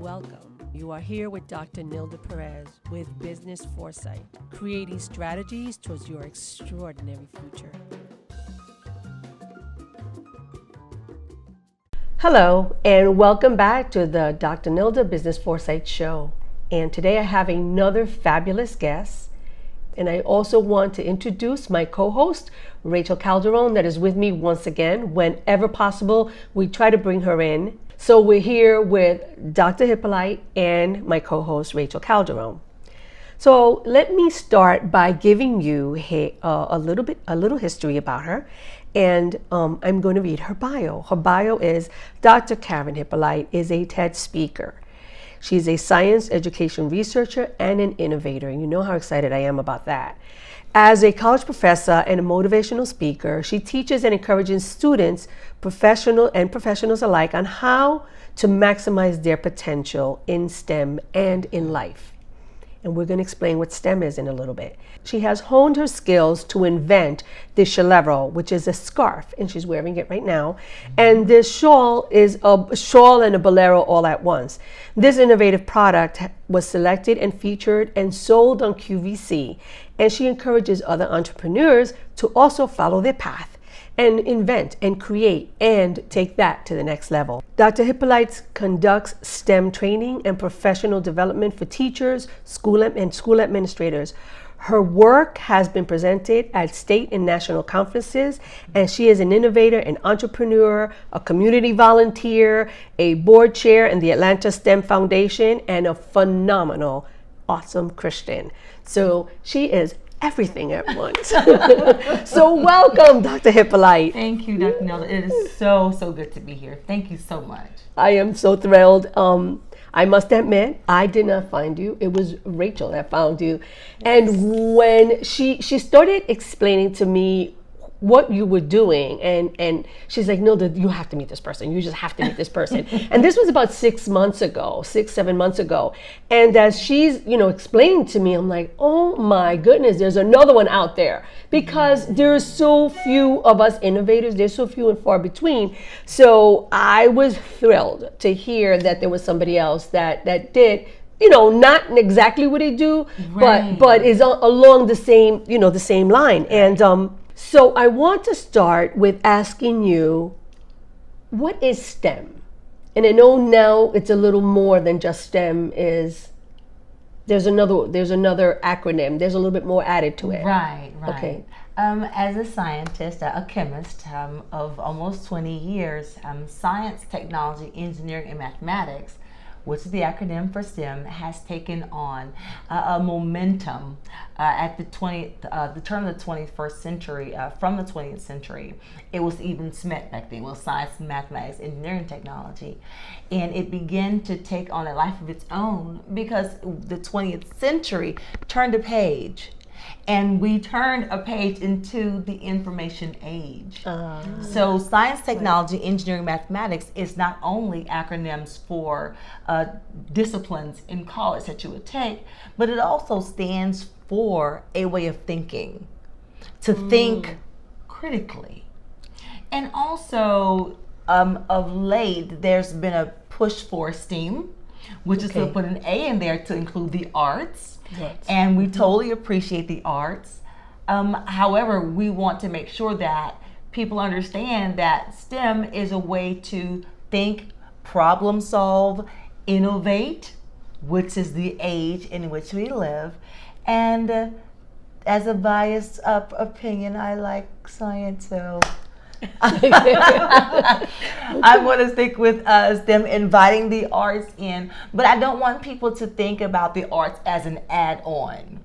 Welcome. You are here with Dr. Nilda Perez with Business Foresight, creating strategies towards your extraordinary future. Hello, and welcome back to the Dr. Nilda Business Foresight Show. And today I have another fabulous guest. And I also want to introduce my co-host, Rachel Calderon, that is with me once again. Whenever possible, we try to bring her in. So we're here with Dr. Hypolite and my co-host, Rachel Calderon. So let me start by giving you a little history about her. And I'm going to read her bio. Her bio is Dr. KarenHypolite is a TED speaker. She's a science education researcher and an innovator. You know how excited I am about that. As a college professor and a motivational speaker, she teaches and encourages students, professionals alike, on how to maximize their potential in STEM and in life. And we're going to explain what STEM is in a little bit. She has honed her skills to invent the Schalero, which is a scarf, and she's wearing it right now. And this shawl is a shawl and a Bolero all at once. This innovative product was selected and featured and sold on QVC. And she encourages other entrepreneurs to also follow their path and invent and create and take that to the next level. Dr. Hypolite conducts STEM training and professional development for teachers, school administrators. Her work has been presented at state and national conferences, and she is an innovator, an entrepreneur, a community volunteer, a board chair in the Atlanta S.T.E.M Foundation, and a phenomenal, awesome Christian. So she is everything at once. So welcome, Dr. Hypolite. Thank you, Dr. Nilda. It is so good to be here. Thank you so much. I am so thrilled. I must admit, I did not find you. It was Rachel that found you. And when she started explaining to me what you were doing, and she's like, no, you have to meet this person. You just have to meet this person. And this was about 7 months ago. And as she's, explaining to me, I'm like, oh my goodness, there's another one out there, because there's so few of us innovators. There's so few and far between. So I was thrilled to hear that there was somebody else that did, not exactly what they do, right, but is along the same line. And so I want to start with asking you, what is STEM? And I know now it's a little more than just STEM. There's another acronym. There's a little bit more added to it. Right. Okay. As a scientist, a chemist of almost 20 years, science, technology, engineering, and mathematics, which is the acronym for STEM, has taken on a momentum at the turn of the 21st century. From the 20th century, it was even SMET back then. Well, science, mathematics, engineering, technology, and it began to take on a life of its own because the 20th century turned a page. And we turned a page into the information age. So science, technology, engineering, mathematics is not only acronyms for disciplines in college that you would take, but it also stands for a way of thinking, to think critically. And also, of late, there's been a push for STEAM, which is to put an A in there to include the arts. Yes. And we totally appreciate the arts. However, we want to make sure that people understand that STEM is a way to think, problem solve, innovate, which is the age in which we live. And as a biased opinion, I like science, so I want to stick with STEM, inviting the arts in, but I don't want people to think about the arts as an add-on.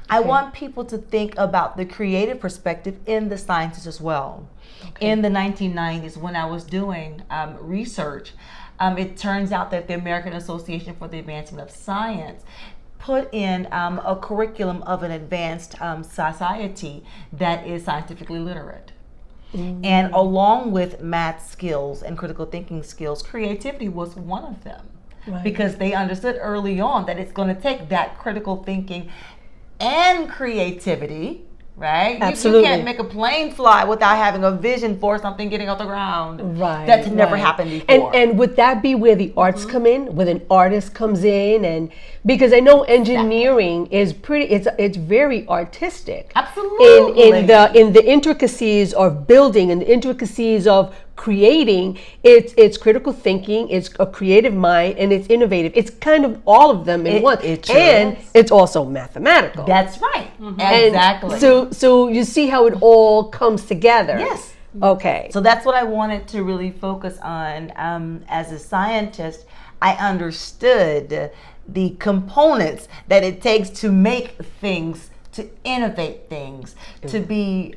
I want people to think about the creative perspective in the sciences as well. In the 1990s, when I was doing research, it turns out that the American Association for the Advancement of Science put in a curriculum of an advanced society that is scientifically literate. Mm-hmm. And along with math skills and critical thinking skills, creativity was one of them. Right. Because they understood early on that it's going to take that critical thinking and creativity right? Absolutely. You can't make a plane fly without having a vision for something getting off the ground. Right. That's never right. happened before. And would that be where the arts come in, when an artist comes in, and because I know engineering is it's very artistic. Absolutely. In the intricacies of building and the intricacies of creating, it's critical thinking, it's a creative mind, and it's innovative. It's kind of all of them in one. It sure and is. it's also mathematical. That's right. And Exactly. so you see how it all comes together. Yes. Okay. So that's what I wanted to really focus on. As a scientist, I understood the components that it takes to make things, to innovate things, to be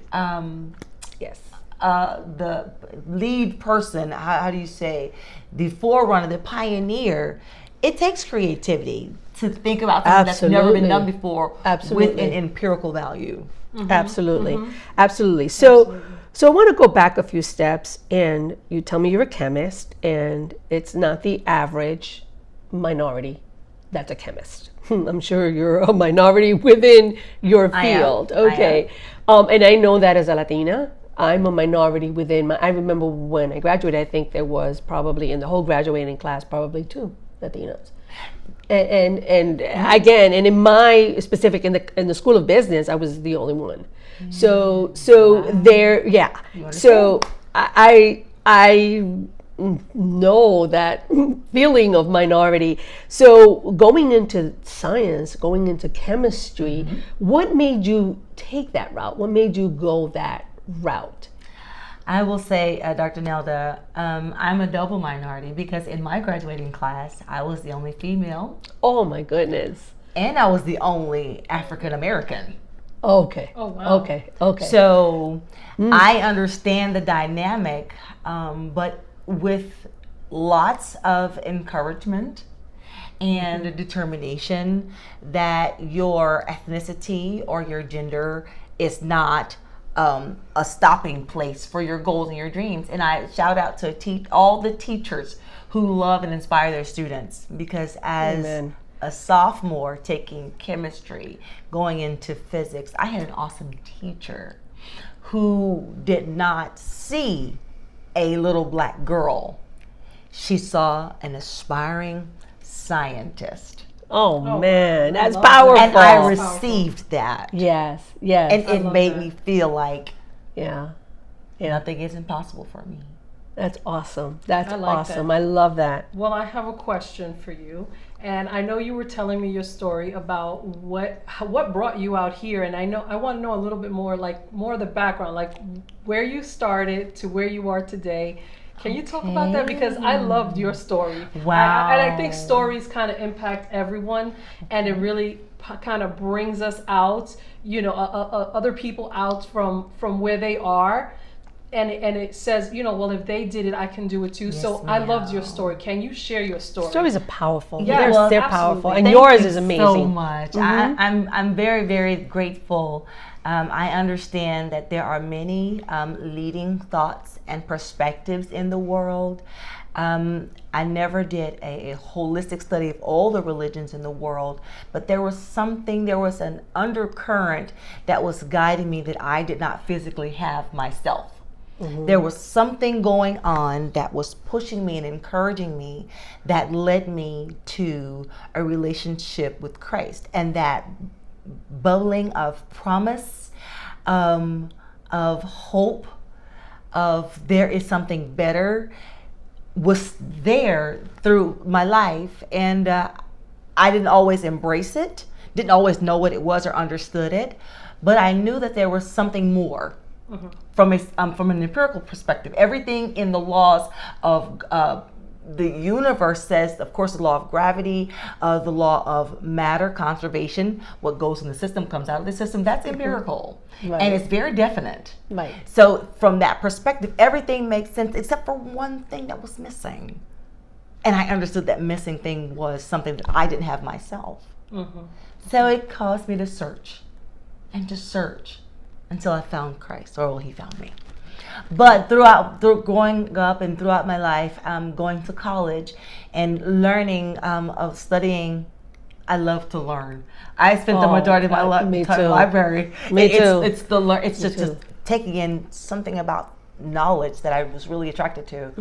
Yes. the lead person, how do you say, the forerunner, the pioneer. It takes creativity to think about something that's never been done before with an empirical value. Absolutely. Absolutely. So I want to go back a few steps, and you tell me you're a chemist, and it's not the average minority that's a chemist. I'm sure you're a minority within your field. Okay. And I know that as a Latina, I'm a minority within I remember when I graduated, I think there was probably in the whole graduating class, probably 2 Latinos. And again, and in my specific, in the School of Business, I was the only one. So there, yeah. So I know that feeling of minority. So going into science, going into chemistry, what made you take that route? What made you go that route? I will say, Dr. Nilda, I'm a double minority because in my graduating class, I was the only female. Oh my goodness. And I was the only African American. Okay. Oh, wow. Okay. So I understand the dynamic, but with lots of encouragement and determination that your ethnicity or your gender is not a stopping place for your goals and your dreams. And I shout out to all the teachers who love and inspire their students, because as a sophomore taking chemistry, going into physics, I had an awesome teacher who did not see a little black girl. She saw an aspiring scientist. Oh man, that's love powerful. that. And I received that. Yes. And it love made that. me feel like Yeah. nothing is impossible for me. That's awesome. That's I like awesome. that. I love that. Well, I have a question for you, and I know you were telling me your story about what brought you out here, and I want to know a little bit more, like more of the background, like where you started to where you are today. Can you talk about that? Because I loved your story. Wow. And I think stories kind of impact everyone, and it really kind of brings us out, other people out from where they are. And it says, well, if they did it, I can do it too. Yes, So I loved your story. Can you share your story? Stories are powerful. Yeah, they're absolutely. powerful, and Thank yours you is amazing. so much. I'm very, very grateful. I understand that there are many leading thoughts and perspectives in the world. I never did a holistic study of all the religions in the world, but there was an undercurrent that was guiding me that I did not physically have myself. There was something going on that was pushing me and encouraging me that led me to a relationship with Christ, and that bubbling of promise, of hope, of there is something better was there through my life. And I didn't always embrace it, didn't always know what it was or understood it, but I knew that there was something more. From an empirical perspective, everything in the laws of the universe says, of course, the law of gravity, the law of matter conservation, what goes in the system comes out of the system. That's empirical, and it's very definite. Right. So from that perspective, everything makes sense except for one thing that was missing, and I understood that missing thing was something that I didn't have myself. So it caused me to search and to search until I found Christ, or he found me. But through growing up and throughout my life, going to college and learning of studying I love to learn. I spent the majority of my time in the library. It's just taking in something about knowledge that I was really attracted to.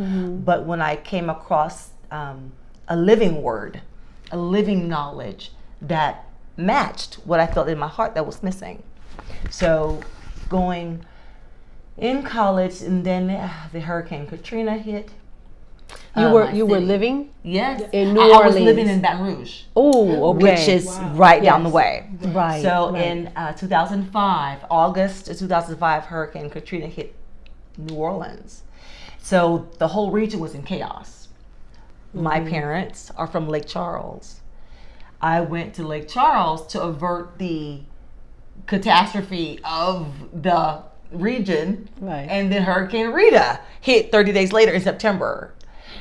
But when I came across a living word, a living knowledge that matched what I felt in my heart that was missing. So going in college, and then the Hurricane Katrina hit. You were living? Yes. In New Orleans. I was living in Baton Rouge. Oh, okay. Which is right down the way. Right. So in 2005, August of 2005, Hurricane Katrina hit New Orleans. So the whole region was in chaos. My parents are from Lake Charles. I went to Lake Charles to avert the catastrophe of the region. Right. And then Hurricane Rita hit 30 days later in September.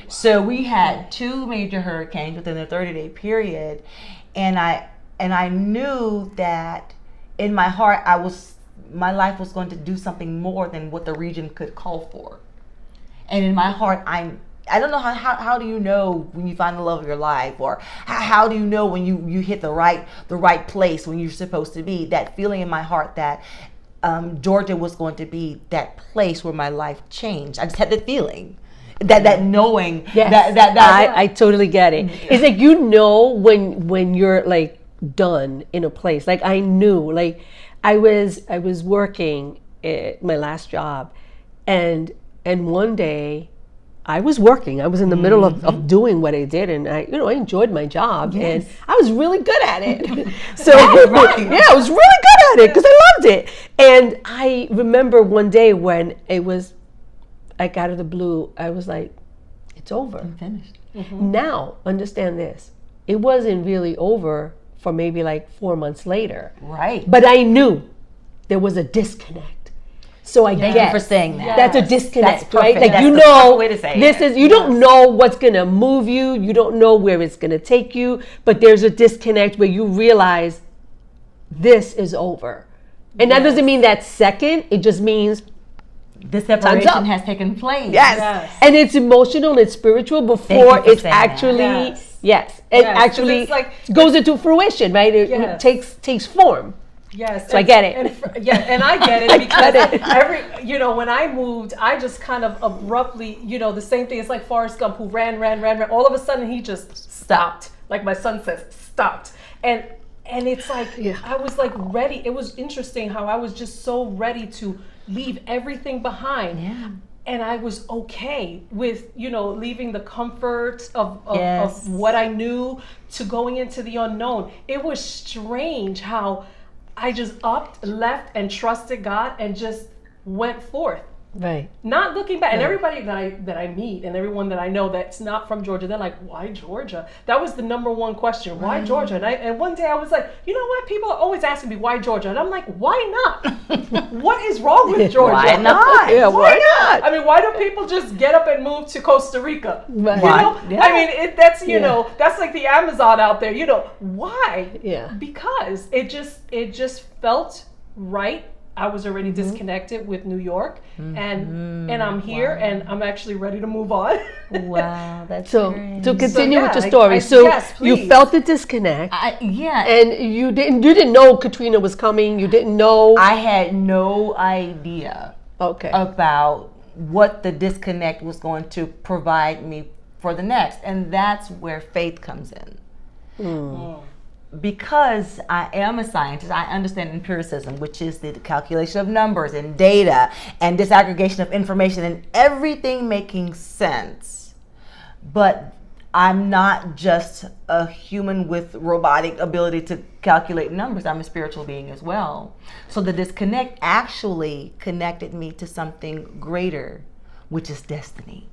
So we had two major hurricanes within a 30-day period, and I knew that in my heart my life was going to do something more than what the region could call for. And in my heart, I don't know how do you know when you find the love of your life, or how do you know when you hit the right place when you're supposed to be? That feeling in my heart that Georgia was going to be that place where my life changed. I just had the feeling. That knowing. Yes. I totally get it. It's like, you know, when you're like done in a place. Like I knew, like I was working at my last job, and one day I was working. I was in the middle of doing what I did, and I enjoyed my job, and I was really good at it. So yeah, I was really good at it because I loved it. And I remember one day when it was, like out of the blue, I was like, it's over. I'm finished. Now, understand this. It wasn't really over for maybe like 4 months later. Right. But I knew there was a disconnect. So I Thank you for saying that. That's a disconnect, That's right? perfect. Like, That's the perfect way to say this it. is, you don't know what's going to move you. You don't know where it's going to take you. But there's a disconnect where you realize this is over. And that doesn't mean that second. It just means the separation has taken place. Yes. And it's emotional and it's spiritual before it's actually, it actually it's like, goes into fruition, right? It takes form. Yes. So I get it. And I get it because when I moved, I just kind of abruptly, the same thing. It's like Forrest Gump, who ran. All of a sudden he just stopped. Like my son says, stopped. And it's like, I was like ready. It was interesting how I was just so ready to leave everything behind. Yeah. And I was okay with, leaving the comfort of what I knew to going into the unknown. It was strange how I just left and trusted God and just went forth. Right. Not looking back. And everybody that I meet and everyone that I know that's not from Georgia, they're like, why Georgia? That was the number one question. Why Georgia? And one day I was like, you know what? People are always asking me, why Georgia? And I'm like, why not? What is wrong with Georgia? Why not? Yeah, why not? I mean, why don't people just get up and move to Costa Rica? Right. I mean, that's like the Amazon out there. Why? Yeah. Because it just felt right. I was already disconnected with New York, and I'm here, and I'm actually ready to move on. Wow, that's so great. to continue with your story. Yes, you felt the disconnect. Yeah. And you didn't know Katrina was coming. You didn't know. I had no idea Okay. about what the disconnect was going to provide me for the next, and that's where faith comes in. Because I am a scientist, I understand empiricism, which is the calculation of numbers and data and disaggregation of information and everything making sense. But I'm not just a human with robotic ability to calculate numbers. I'm a spiritual being as well. So the disconnect actually connected me to something greater, which is destiny.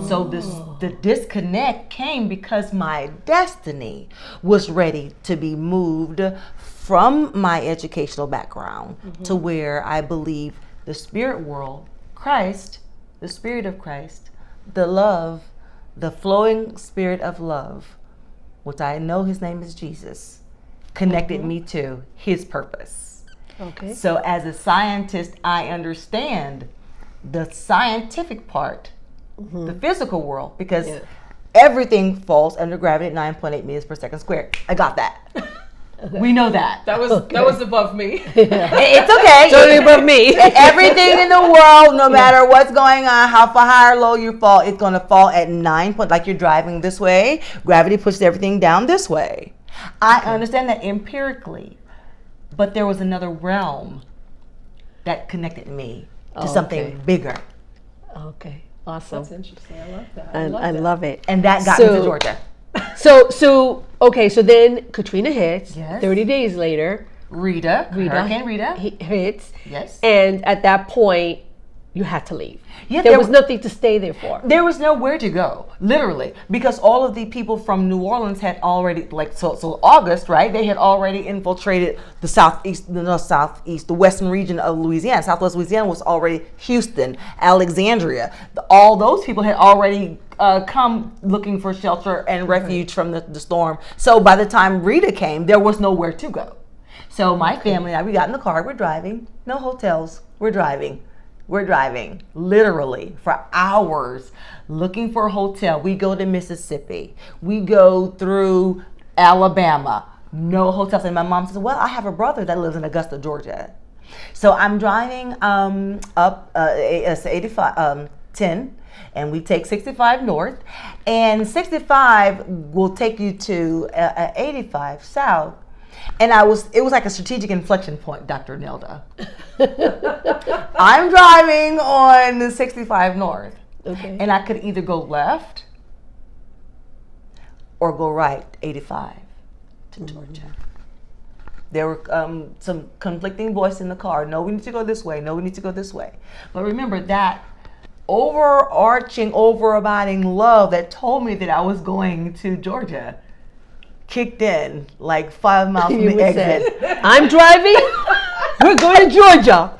So the disconnect came because my destiny was ready to be moved from my educational background to where I believe the spirit world, Christ, the Spirit of Christ, the love, the flowing spirit of love, which I know his name is Jesus, connected me to his purpose. Okay. So as a scientist, I understand the scientific part, the physical world, because everything falls under gravity at 9.8 meters per second squared. I got that. We know that. That was above me. It's okay. Totally above me. Everything in the world, no matter what's going on, how far high or low you fall, it's going to fall at 9 point. Like you're driving this way, gravity pushes everything down this way. I understand that empirically, but there was another realm that connected me to something bigger. Okay, awesome. That's interesting. I love that. I love it. And that got me to Georgia. So then Katrina hits. Yes. 30 days later, Hurricane Rita. hits. Yes. And at that point, you had to leave. Yeah, there was nothing to stay there for. There was nowhere to go, literally, because all of the people from New Orleans had already, so August, right? They had already infiltrated the southeast, the western region of Louisiana. Southwest Louisiana was already Houston, Alexandria. All those people had already come looking for shelter and refuge from the storm. So by the time Rita came, there was nowhere to go. So my family and I, we got in the car, we're driving, no hotels, we're driving literally for hours looking for a hotel. We go to Mississippi, we go through Alabama, no hotels. And my mom says, well, I have a brother that lives in Augusta, Georgia. So I'm driving up 10, and we take 65 north, and 65 will take you to 85 south. And it was like a strategic inflection point, Dr. Nilda. I'm driving on the 65 north, and I could either go left or go right, 85 to Georgia. There were some conflicting voices in the car. No, we need to go this way. No, we need to go this way. But remember that overarching, overabiding love that told me that I was going to Georgia kicked in like 5 miles from the exit. I'm driving. We're going to Georgia.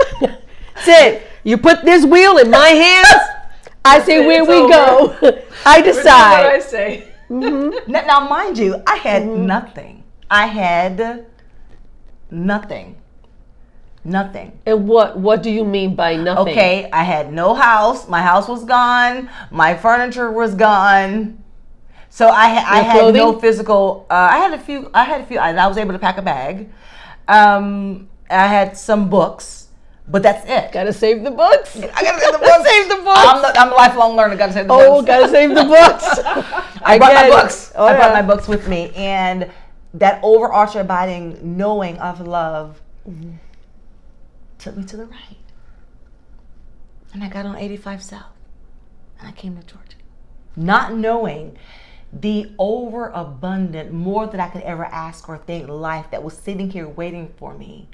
Said, you put this wheel in my hands. I say where we go. I decide. What I say. Mm-hmm. Now, mind you, I had nothing. I had nothing. Nothing. And what do you mean by nothing? Okay, I had no house. My house was gone. My furniture was gone. So I had no physical. I had a few items. I was able to pack a bag. I had some books, but that's it. Gotta save the books. I gotta save the books. Save the books. I'm a lifelong learner. Gotta save the books. Oh, gotta save the books. I brought my books. I brought my books with me, and that overarching, abiding knowing of love took me to the right, and I got on 85 South, and I came to Georgia, not knowing the overabundant, more than I could ever ask or think, life that was sitting here waiting for me.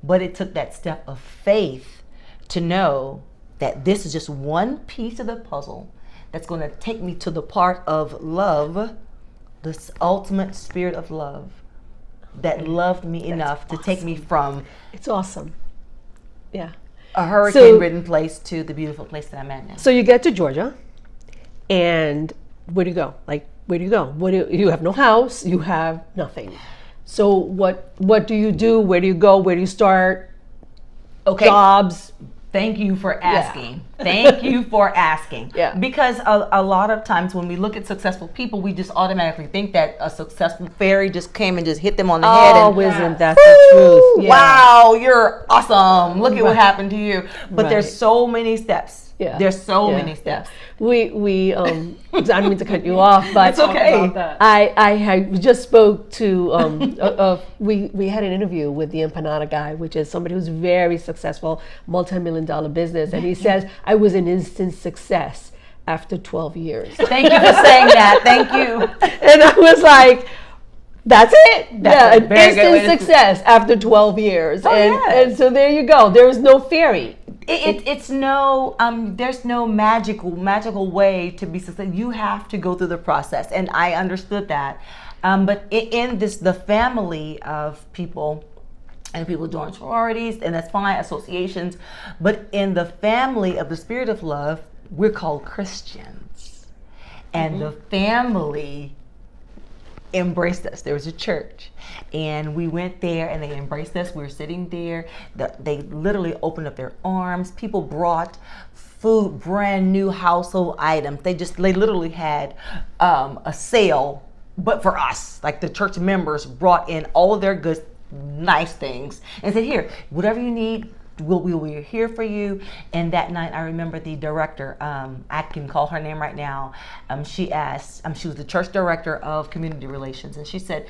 But it took that step of faith to know that this is just one piece of the puzzle that's going to take me to the part of love, this ultimate spirit of love that loved me enough to take me from It's awesome. Yeah. a hurricane-ridden place to the beautiful place that I'm at now. So you get to Georgia, and where do you go? Like, where do you go? You have no house, you have nothing. So what do you do? Where do you go? Where do you start? Okay. Jobs. Thank you for asking. Thank you for asking. Yeah. Because a lot of times when we look at successful people, we just automatically think that a successful fairy just came and just hit them on the head. Oh, wisdom, that's the truth. Yeah. Wow, you're awesome. Look at what happened to you. But there's Right. so many steps. Yeah. There's so many steps. We I don't mean to cut you off, but It's okay. About that. I had just spoke to we had an interview with the empanada guy, which is somebody who's very successful, multi-million-dollar business, and he says I was an instant success after 12 years. Thank you for saying that. Thank you. And I was like, that's it. That's a an very good way instant to- success after 12 years. Oh, yes. And so there you go. There is no fairy. It's no there's no magical way to be successful. You have to go through the process, and I understood that. But in the family of people, and people join sororities, and that's fine, associations. But in the family of the spirit of love, we're called Christians, and the family embraced us. There was a church, and we went there, and they embraced us. We were sitting there. They literally opened up their arms. People brought food, brand new household items. They literally had a sale, but for us, like the church members brought in all of their goods, nice things, and said, "Here, whatever you need, we're here for you." And that night, I remember the director, I can call her name right now. She asked, she was the church director of community relations, and she said,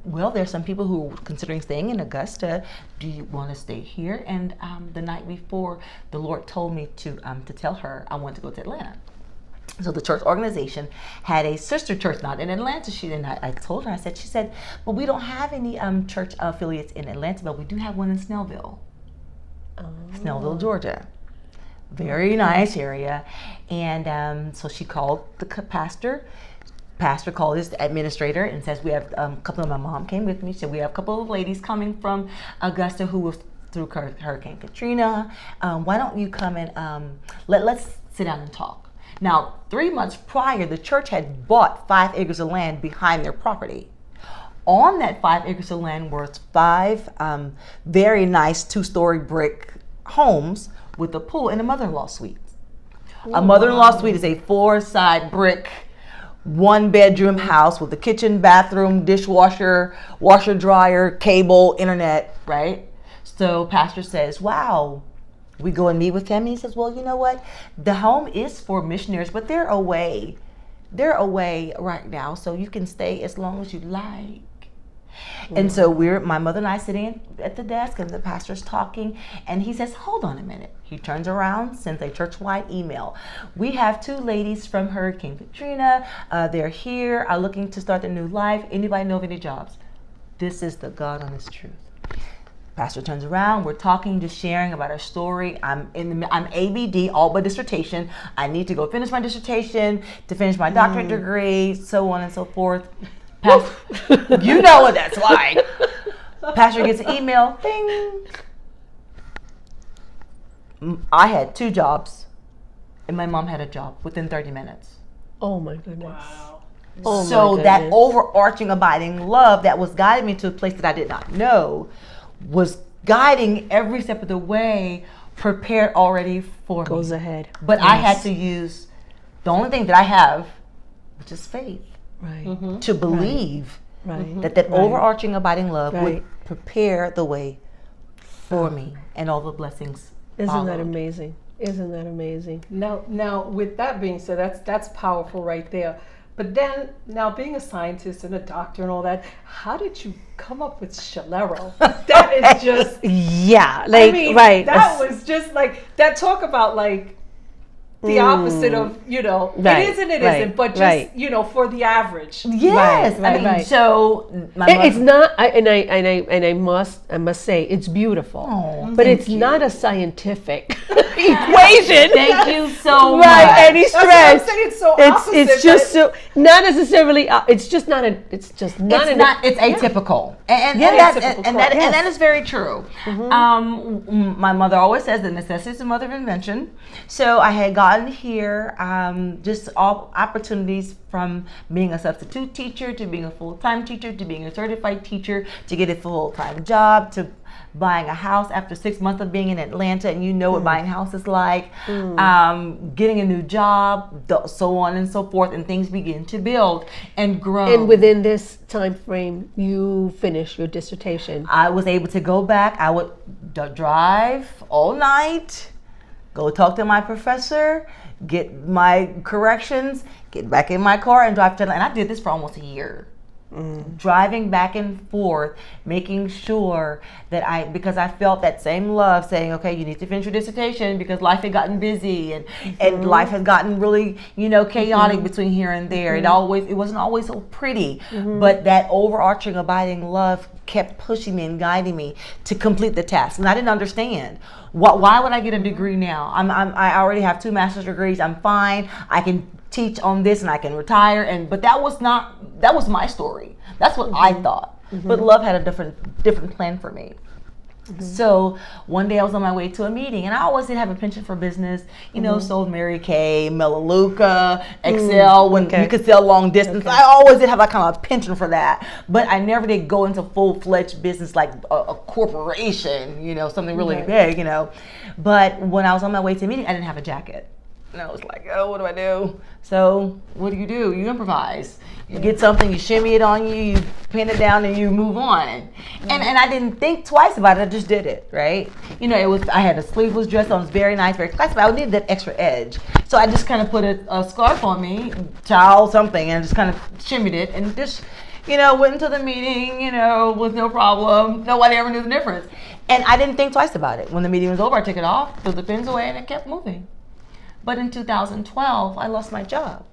well, there's some people who are considering staying in Augusta. Do you want to stay here? And the night before, the Lord told me to tell her I want to go to Atlanta. So the church organization had a sister church, not in Atlanta. I told her, she said, but we don't have any church affiliates in Atlanta, but we do have one in Snellville. Snellville, Georgia. Very nice area. And so she called the pastor. Pastor called his administrator and says, we have a couple of, my mom came with me. She said, we have a couple of ladies coming from Augusta who was through Hurricane Katrina. Why don't you come and let's sit down and talk. Now, 3 months prior, the church had bought 5 acres of land behind their property. On that 5 acres of land were 5 very nice 2-story brick homes with a pool and a mother-in-law suite. A mother-in-law suite is a 4-side brick, 1-bedroom house with a kitchen, bathroom, dishwasher, washer, dryer, cable, internet, right? So pastor says, wow. We go and meet with him, and he says, well, you know what? The home is for missionaries, but they're away. They're away right now, so you can stay as long as you like. And so my mother and I sitting at the desk, and the pastor's talking, and he says, hold on a minute. He turns around, sends a church-wide email. We have 2 ladies from Hurricane Katrina. They're here, are looking to start a new life. Anybody know of any jobs? This is the God honest truth. Pastor turns around, we're talking, just sharing about our story. I'm ABD, all but dissertation. I need to go finish my dissertation, to finish my doctorate degree, so on and so forth. Pastor, you know what that's like. Pastor gets an email, ding. I had 2 jobs, and my mom had a job within 30 minutes. Oh my goodness. Wow. Oh So my that goodness. overarching abiding love that was guiding me to a place that I did not know was guiding every step of the way, prepared already for Goes me. ahead. But I had to use the only thing that I have, which is faith, Right. to believe Right. that overarching abiding love Right. would prepare the way for me, and all the blessings Isn't followed. that amazing? Isn't that amazing? Now, with that being said, that's powerful right there. But then, now being a scientist and a doctor and all that, how did you come up with Schalero? That is just, Yeah, like I mean, right. that was just like, that talk about like the opposite of, Right, it is and it right, isn't, but just, right. For the average. Yes, Right, I mean, right. so my It's mother- not, I must say, it's beautiful, Oh, but thank it's you. not a scientific equation. Thank you so much. Right, any That's what I'm stress. saying, it's so It's opposite, just so not necessarily. It's just not a. It's just not. It's atypical, and Yeah, atypical, and correct. that is very true. My mother always says that necessity is the mother of invention. So I had gotten here just all opportunities from being a substitute teacher to being a full-time teacher to being a certified teacher to get a full-time job to buying a house after 6 months of being in Atlanta, and you know what buying a house is like, getting a new job, so on and so forth, and things begin to build and grow. And within this time frame, you finish your dissertation. I was able to go back. I would drive all night, go talk to my professor, get my corrections, get back in my car and drive to Atlanta. And I did this for almost a year. Driving back and forth, making sure that because I felt that same love saying, okay, you need to finish your dissertation because life had gotten busy and life had gotten really, chaotic between here and there. It wasn't always so pretty, but that overarching abiding love kept pushing me and guiding me to complete the task. And I didn't understand. Why would I get a degree now? I already have 2 master's degrees. I'm fine. I can teach on this and I can retire. But that was my story. That's what I thought. But love had a different plan for me. So one day I was on my way to a meeting, and I always did have a penchant for business. Sold Mary Kay, Melaleuca, Excel, when you could sell long distance. I always did have that kind of penchant for that. But I never did go into full-fledged business like a corporation, something really big, But when I was on my way to a meeting, I didn't have a jacket. And I was like, oh, what do I do? So what do? You improvise. You get something, you shimmy it on you, you pin it down, and you move on. And I didn't think twice about it. I just did it, right? I had a sleeveless dress on. It was very nice, very classy, but I needed that extra edge. So I just kind of put a scarf on me, towel, something, and just kind of shimmied it, and just, went into the meeting, with no problem. Nobody ever knew the difference. And I didn't think twice about it. When the meeting was over, I took it off, threw the pins away, and it kept moving. But in 2012, I lost my job.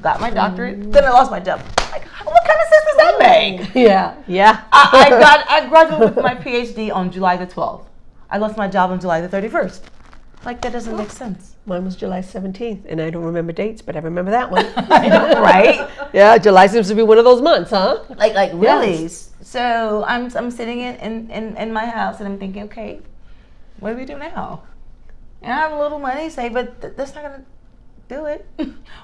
Got my doctorate, then I lost my job. Like, what kind of sense does that make? Yeah. I graduated with my PhD on July the 12th. I lost my job on July the 31st. Like, that doesn't make sense. Mine was July 17th, and I don't remember dates, but I remember that one. I know, right? Yeah, July seems to be one of those months, huh? Like really? Yes. So I'm sitting in my house, and I'm thinking, okay, what do we do now? And I have a little money saved, but that's not going to do it.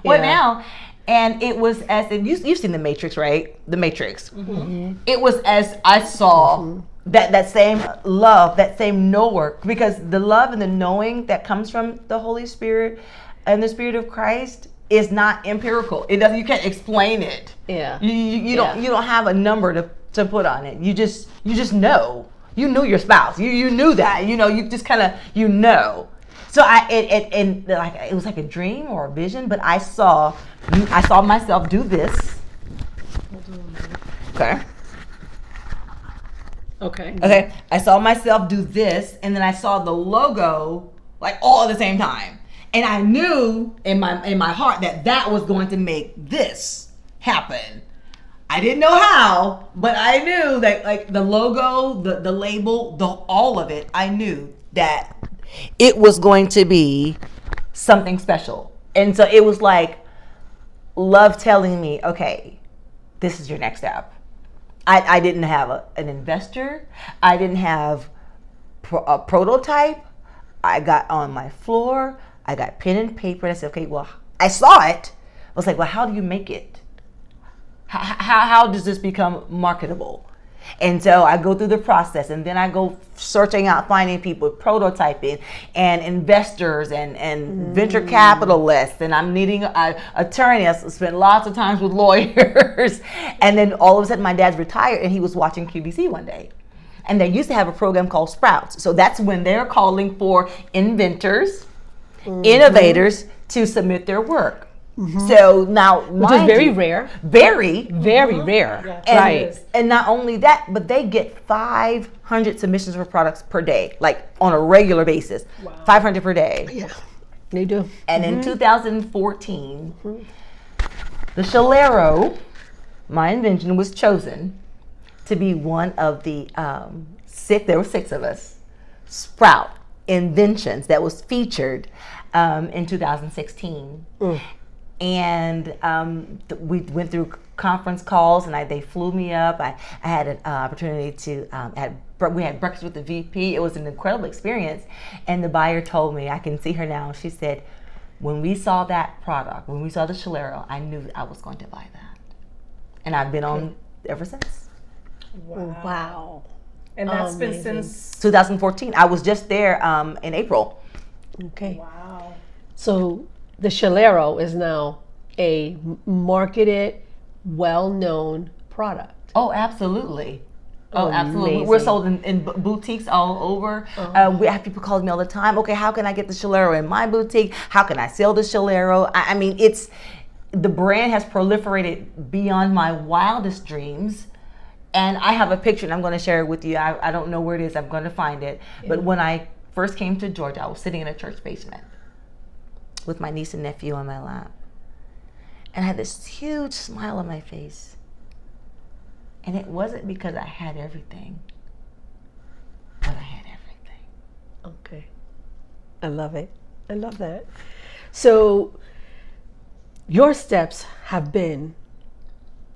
What now? And it was as if, you've seen The Matrix, right? The Matrix. Mm-hmm. It was as I saw that same love, that same knower, because the love and the knowing that comes from the Holy Spirit and the Spirit of Christ is not empirical. It doesn't. You can't explain it. Yeah. You don't have a number to put on it. You just know. You knew your spouse. You knew that. You just kind of So it was like a dream or a vision, but I saw myself do this. Okay. I saw myself do this, and then I saw the logo like all at the same time, and I knew in my heart that was going to make this happen. I didn't know how, but I knew that, like, the logo, the label, all of it. I knew that it was going to be something special. And so it was like love telling me, okay, this is your next step. I didn't have an investor. I didn't have a prototype. I got on my floor. I got pen and paper. And I said, okay, well, I saw it. I was like, well, how do you make it? How does this become marketable? And so I go through the process, and then I go searching out, finding people, prototyping, and investors, and venture capitalists, and I'm needing an attorney. I spent lots of times with lawyers. And then all of a sudden my dad's retired, and he was watching QVC one day. And they used to have a program called Sprouts. So that's when they're calling for inventors, innovators to submit their work. So now, which is very rare. Very rare. And, right. And not only that, but they get 500 submissions for products per day, like on a regular basis. Wow. 500 per day. Yeah, they do. And in 2014, the Schalero, my invention, was chosen to be one of the there were 6 of us, Sprout inventions that was featured in 2016. And we went through conference calls, and they flew me up. I had an opportunity to, we had breakfast with the VP. It was an incredible experience. And the buyer told me, I can see her now, she said, when we saw that product, when we saw the Schalero, I knew I was going to buy that. And I've been on ever since. Wow. And that's been since 2014. I was just there in April. Okay. Wow. So the Schalero is now a marketed, well-known product. Oh, absolutely. Amazing. We're sold in boutiques all over. We have people calling me all the time. Okay, how can I get the Schalero in my boutique? How can I sell the Schalero? I mean, the brand has proliferated beyond my wildest dreams. And I have a picture, and I'm going to share it with you. I don't know where it is. I'm going to find it. Yeah. But when I first came to Georgia, I was sitting in a church basement with my niece and nephew on my lap. And I had this huge smile on my face. And it wasn't because I had everything, but I had everything. Okay. I love it. I love that. So your steps have been,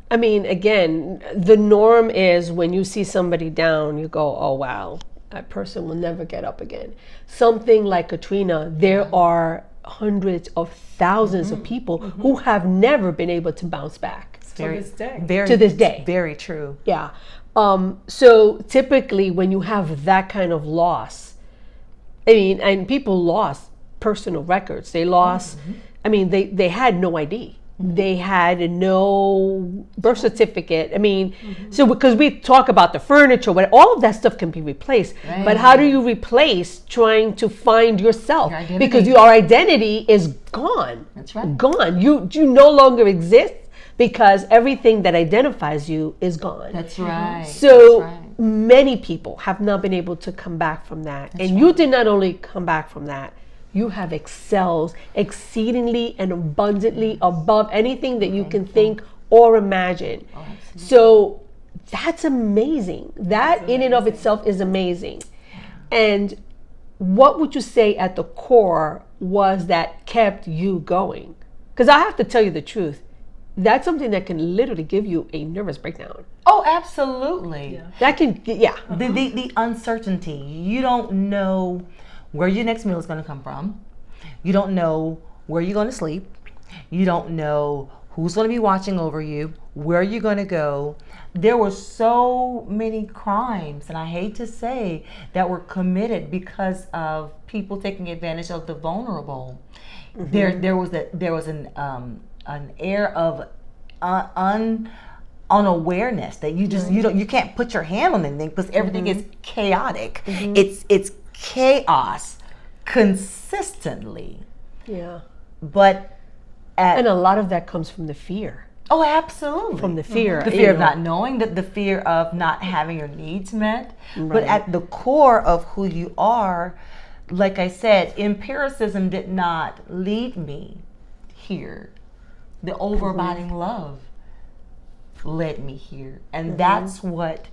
I mean, again, the norm is when you see somebody down, you go, oh, wow, that person will never get up again. Something like Katrina, there are hundreds of thousands of people who have never been able to bounce back. To this day. To this day. Very true. Yeah. So typically when you have that kind of loss, I mean, and people lost personal records. They lost, I mean, they had no ID. They had no birth certificate. I mean, so because we talk about the furniture, but all of that stuff can be replaced. Right. But how do you replace trying to find yourself? Your identity. Because your identity is gone. That's right. Gone. You no longer exist because everything that identifies you is gone. That's right. So That's right. many people have not been able to come back from that. And you did not only come back from that, you have excelled exceedingly and abundantly above anything that you can think or imagine. Oh, absolutely. So that's amazing. That in and of itself is amazing. And what would you say at the core was that kept you going? Because I have to tell you the truth. That's something that can literally give you a nervous breakdown. Oh, absolutely. Yeah. That can, yeah. The uncertainty. You don't know where your next meal is going to come from. You don't know where you're going to sleep. You don't know who's going to be watching over you, where you're going to go. There were so many crimes, and I hate to say, that were committed because of people taking advantage of the vulnerable. There was an air of unawareness that you can't put your hand on anything because everything is chaotic. It's chaos consistently. Yeah. But And a lot of that comes from the fear. oh, absolutely. From the fear. The you fear of know. not knowing, the fear of not having your needs met. But Right. at the core of who you are, like I said, empiricism did not lead me here. The overriding love led me here. And that's what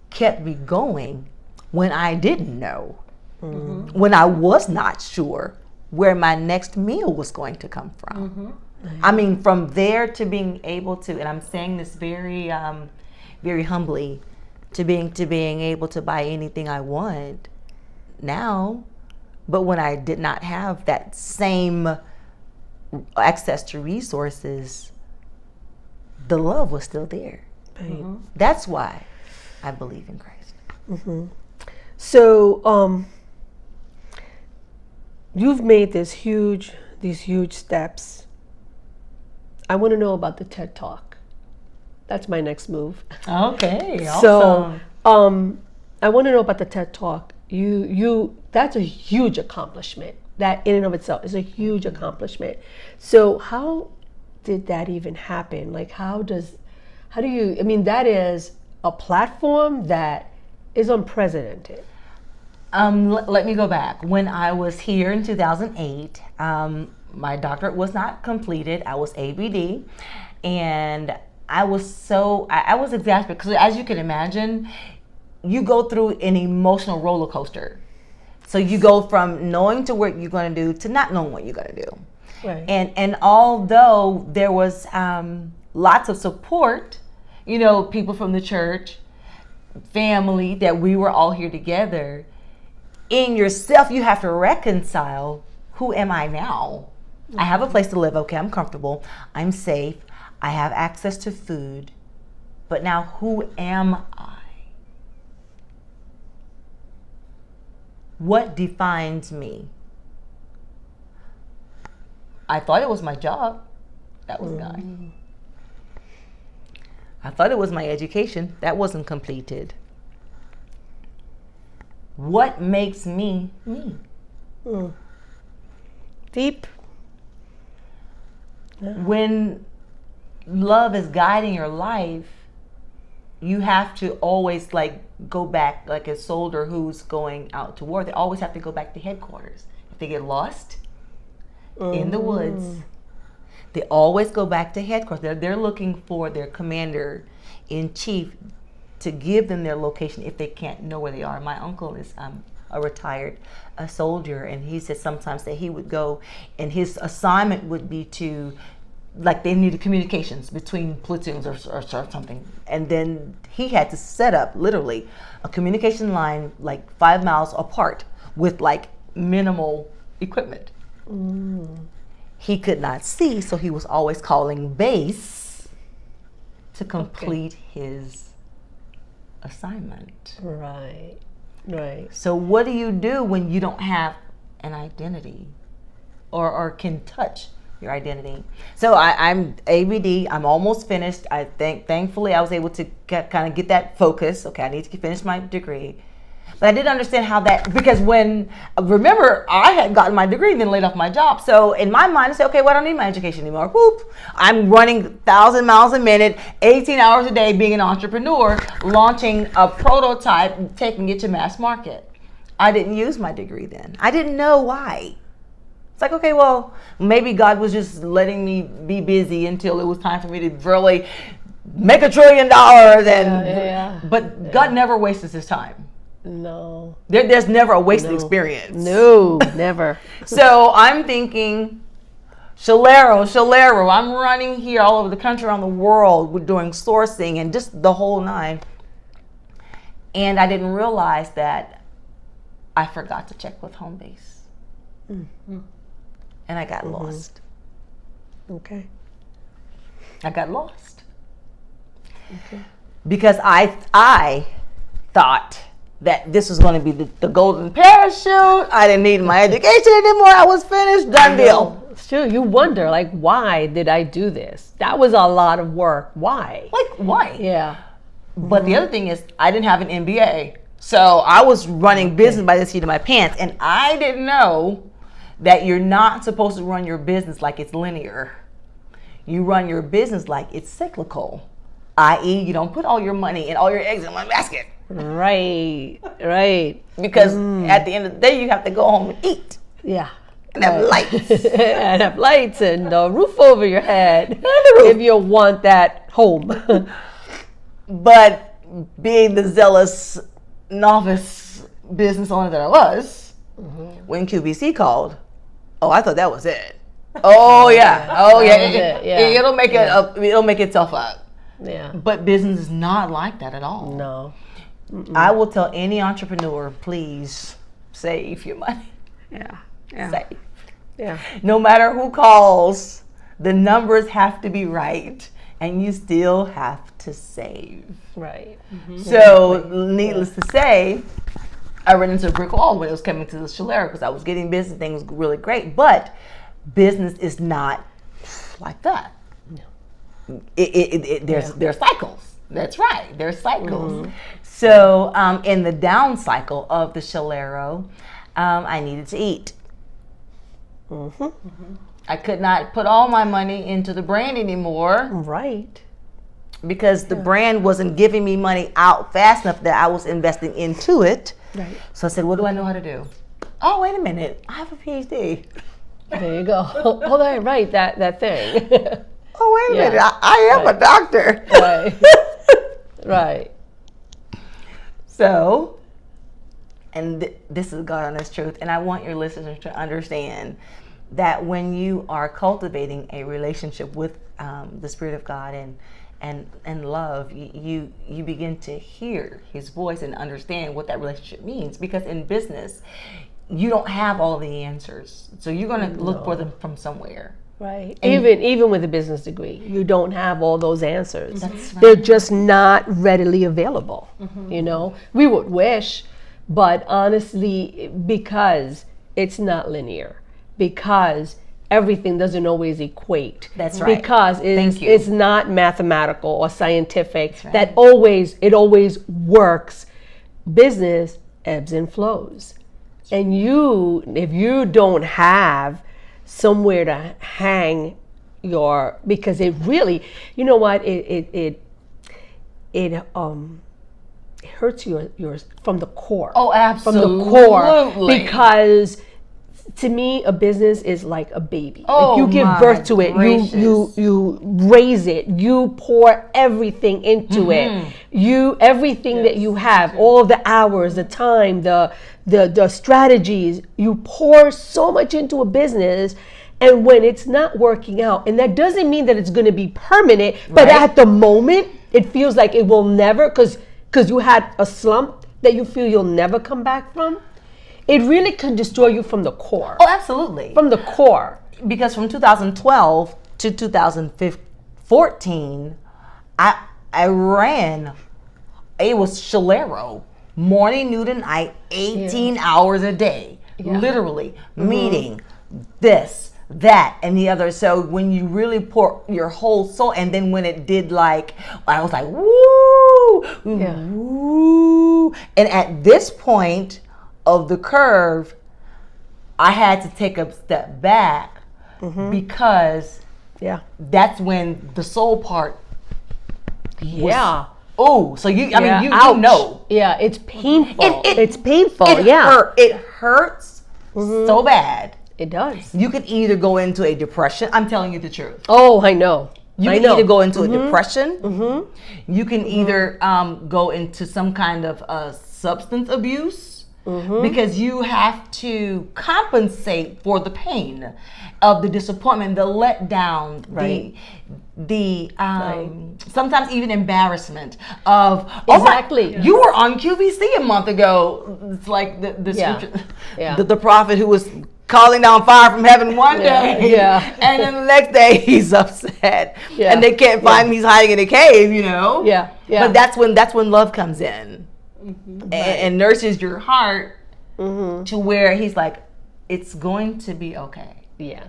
kept me going when I didn't know, when I was not sure where my next meal was going to come from. I mean, from there to being able to, and I'm saying this very, very humbly, to being able to buy anything I want now, but when I did not have that same access to resources, the love was still there. Right. That's why I believe in Christ. So you've made these huge steps. I want to know about the TED Talk. That's my next move. Okay, So I want to know about the TED Talk. You that's a huge accomplishment. That in and of itself is a huge accomplishment. So how did that even happen? Like how do you, I mean, that is a platform that is unprecedented. Let me go back. When I was here in 2008, my doctorate was not completed. I was ABD, and I was exasperated because, as you can imagine, you go through an emotional roller coaster. So you go from knowing to what you're going to do to not knowing what you're going to do. Right. And although there was lots of support, people from the church, family, that we were all here together, in yourself you have to reconcile, who am I now? I have a place to live. Okay, I'm comfortable. I'm safe. I have access to food. But now who am I? What defines me? I thought it was my job. That was God. I thought it was my education. That wasn't completed. What makes me me? Deep. When love is guiding your life, you have to always go back, like a soldier who's going out to war. They always have to go back to headquarters. If they get lost in the woods, they always go back to headquarters. They're looking for their commander in chief to give them their location if they can't know where they are. My uncle is a retired soldier, and he said sometimes that he would go and his assignment would be to like they needed communications between platoons or something. And then he had to set up literally a communication line like 5 miles apart with like minimal equipment. He could not see, so he was always calling base to complete his assignment. Right. Right. So what do you do when you don't have an identity or can touch your identity? So I'm ABD. I'm almost finished. I think thankfully I was able to kind of get that focus. Okay, I need to finish my degree. But I didn't understand how that, because remember, I had gotten my degree and then laid off my job. So in my mind, I said, okay, well, I don't need my education anymore. Whoop. I'm running 1,000 miles a minute, 18 hours a day, being an entrepreneur, launching a prototype, taking it to mass market. I didn't use my degree then. I didn't know why. It's like, okay, well, maybe God was just letting me be busy until it was time for me to really make $1 trillion. But God never wastes his time. No. There's never a wasted experience. No, never. So I'm thinking, Schalero. I'm running here all over the country, around the world. We're doing sourcing and just the whole nine. And I didn't realize that I forgot to check with home base. And I got lost. Okay. I got lost. Okay. Because I thought that this was going to be the golden parachute. I didn't need my education anymore. I was finished. Done deal. It's true. You wonder, like, why did I do this? That was a lot of work. Why? Like, why? Yeah. But the other thing is, I didn't have an MBA. So I was running business by the seat of my pants. And I didn't know that you're not supposed to run your business like it's linear. You run your business like it's cyclical. I.e., you don't put all your money and all your eggs in one basket. Right. Because at the end of the day, you have to go home and eat. Yeah. And have lights. And have lights and a roof over your head. If you want that home. But being the zealous novice business owner that I was, when QVC called, I thought that was it. It'll make itself up. Yeah. But business is not like that at all. No. I will tell any entrepreneur, please save your money. Yeah. Save. Yeah. No matter who calls, the numbers have to be right, and you still have to save. Right. So, needless to say, I ran into a brick wall when it was coming to the Schalero, because I was getting business, things were really great, but business is not like that. No. There's cycles. That's right. There's cycles. So in the down cycle of the Schalero, I needed to eat. I could not put all my money into the brand anymore. Right. Because the brand wasn't giving me money out fast enough that I was investing into it. Right. So I said, what do I know how to do? Oh, wait a minute. I have a PhD. There you go. Right. That thing. Oh, wait a minute. I am a doctor. Right. Right. So, and this is God honest truth, and I want your listeners to understand that when you are cultivating a relationship with the Spirit of God and love, you begin to hear His voice and understand what that relationship means. Because in business, you don't have all the answers, so you're going to look for them from somewhere. Right. Even with a business degree, you don't have all those answers. That's right. They're just not readily available. You know, we would wish, but honestly, because it's not linear, because everything doesn't always equate. That's right. Because it's not mathematical or scientific. That's right. That it always works. Business ebbs and flows, and if you don't have somewhere to hang because it really, you know what, it hurts your from the core. Oh, absolutely. From the core, because to me, a business is like a baby. Oh, like you give birth to it, you raise it, you pour everything into it. Everything that you have, all the hours, the time, the strategies, you pour so much into a business, And when it's not working out, and that doesn't mean that it's going to be permanent, but Right. at the moment, it feels like it will never, because you had a slump that you feel you'll never come back from. It really can destroy you from the core. Oh, absolutely. From the core. Because from 2012 to 2014, I ran, it was Schalero, morning, noon, and night, 18 hours a day, literally, meeting this, that, and the other. So when you really pour your whole soul, and then when it did, like, I was like, woo, woo. And at this point of the curve, I had to take a step back because that's when the soul part was, oh, so you, I mean, you know. Yeah, it's painful. It's painful. It hurts so bad. It does. You could either go into a depression. I'm telling you the truth. Oh, I know. You can either go into a depression. You can either go into some kind of substance abuse because you have to compensate for the pain of the disappointment, the letdown, the sometimes even embarrassment of you were on QVC a month ago. It's like the scripture, the prophet who was calling down fire from heaven one day, and then the next day he's upset, and they can't find him. He's hiding in a cave, you know. But that's when love comes in and nurses your heart to where he's like, it's going to be okay.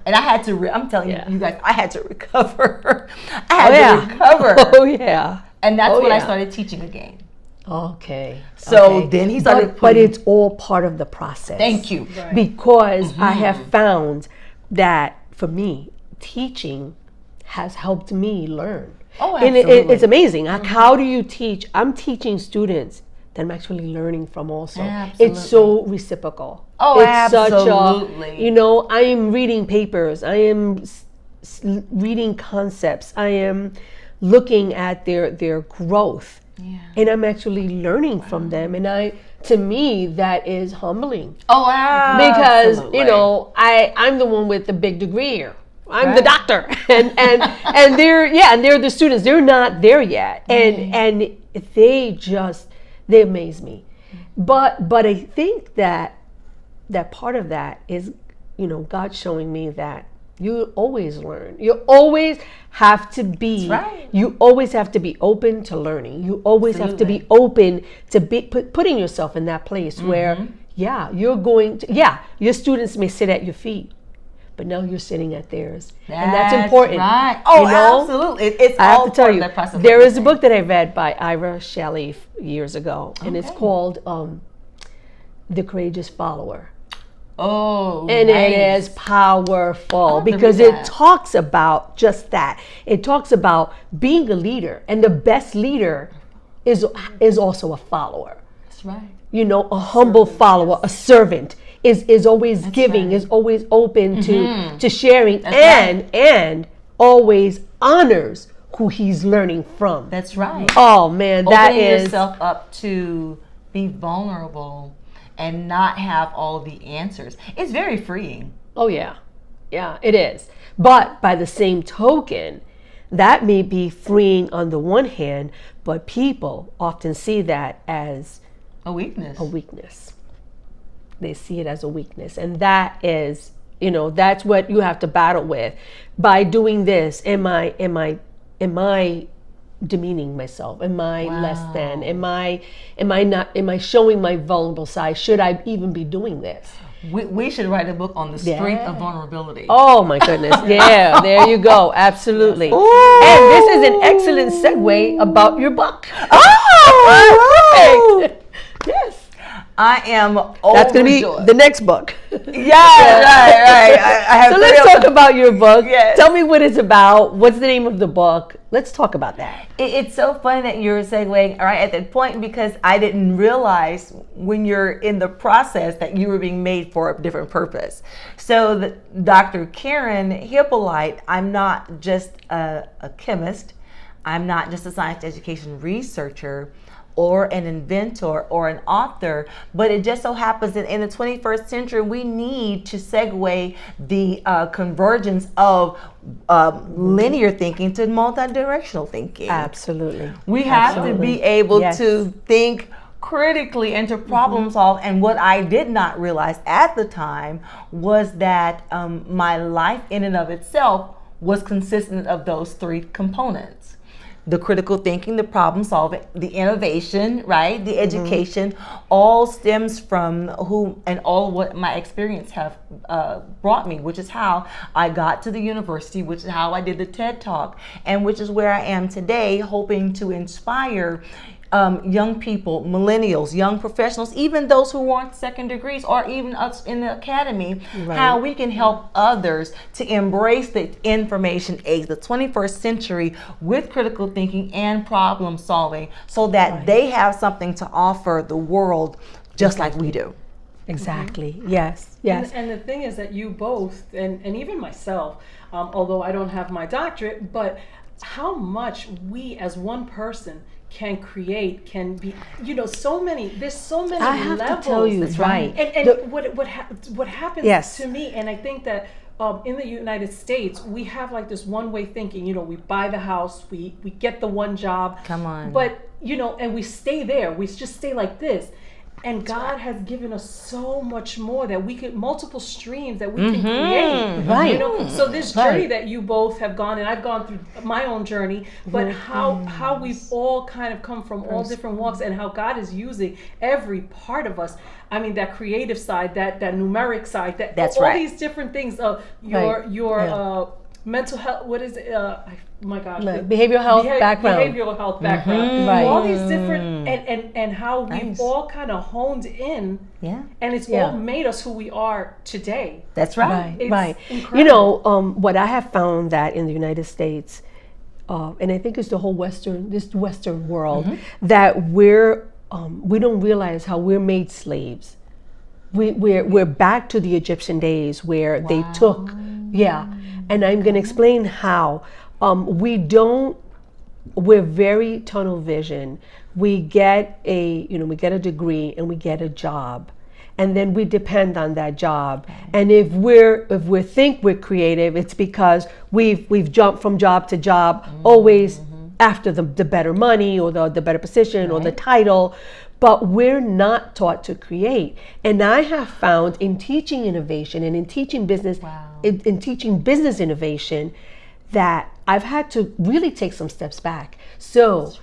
And I had to. I'm telling you guys, I had to recover. I had to recover. Oh yeah. And that's when I started teaching again. Okay. So then he started but it's all part of the process. Thank you. Because I have found that for me, teaching has helped me learn. Oh, and absolutely. it's amazing. Like, how do you teach? I'm teaching students that I'm actually learning from also. Absolutely. It's so reciprocal. Oh, it's absolutely. Such a, I am reading papers. I am reading concepts. I am looking at their growth. And I'm actually learning from them. And to me, that is humbling. Oh, wow. Because, I'm the one with the big degree here. I'm the doctor. And they're the students. They're not there yet. And they amaze me. But I think that part of that is, God showing me that you always learn. You always have to be. That's right. You always have to be open to learning. You always have to be open to putting yourself in that place where, you're going to. Your students may sit at your feet, but now you're sitting at theirs, and that's important. Right. Oh, absolutely. It's I all have to tell part you, of that process. there is a book that I read by Ira Shawl years ago, and it's called The Courageous Follower. Oh, and nice. It is powerful because it talks about just that. It talks about being a leader, and the best leader is also a follower. That's right. A humble follower, a servant is always giving, is always open to sharing, and always honors who he's learning from. That's right. Oh man, that Opening is yourself up to be vulnerable and not have all the answers. It's very freeing. Oh yeah, it is. But by the same token, that may be freeing on the one hand, but people often see that as a weakness. They see it as a weakness, and that is, that's what you have to battle with. By doing this, am I demeaning myself? Am I less than? Am I showing my vulnerable side? Should I even be doing this? We should write a book on the strength of vulnerability. Oh my goodness. Yeah, there you go. Absolutely. And this is an excellent segue about your book. Oh, perfect. Yes. I am overjoyed. That's going to be the next book. Right. I have so let's talk about your book. Yes. Tell me what it's about. What's the name of the book? Let's talk about that. It's so funny that you're segueing right at that point, because I didn't realize when you're in the process that you were being made for a different purpose. So Dr. KarenHypolite, I'm not just a chemist. I'm not just a science education researcher, or an inventor or an author, but it just so happens that in the 21st century, we need to segue the convergence of linear thinking to multidirectional thinking. Absolutely. We have to be able Yes. to think critically and to problem solve. And what I did not realize at the time was that my life in and of itself was consistent of those three components: the critical thinking, the problem solving, the innovation, right? The education, all stems from who and all what my experience have brought me, which is how I got to the university, which is how I did the TED Talk, and which is where I am today, hoping to inspire young people, millennials, young professionals, even those who want second degrees, or even us in the academy, how we can help others to embrace the information age, the 21st century, with critical thinking and problem solving, so that they have something to offer the world just like we do. Exactly. Yes. Yes. And the thing is that you both, and even myself, although I don't have my doctorate, but how much we as one person can create, can be, there's so many I have levels. to tell you, right. And what happens Yes. to me, and I think that in the United States, we have like this one-way thinking. We buy the house, we get the one job. Come on. But, and we stay there. We just stay like this. And God has given us so much more, that we could, multiple streams that we can create. Right. So this journey that you both have gone, and I've gone through my own journey, but how we've all kind of come from all different walks, and how God is using every part of us. I mean, that creative side, that numeric side, That's all right. these different things. Your mental health. What is it? My gosh, Behavioral health background. Behavioral health background. Right. All these different and how we've Nice. all kind of honed in, Yeah. and it's Yeah. all made us who we are today. That's right. Right, It's right. incredible. What I have found that in the United States, and I think it's the whole Western world, that we don't realize how we're made slaves. We're back to the Egyptian days where they took, and I'm going to explain how. We're very tunnel vision. We get a degree and we get a job, and then we depend on that job. And if we think we're creative, it's because we've jumped from job to job, always after the better money or the better position or the title. But we're not taught to create. And I have found in teaching innovation and in teaching business, in teaching business innovation, that I've had to really take some steps back. So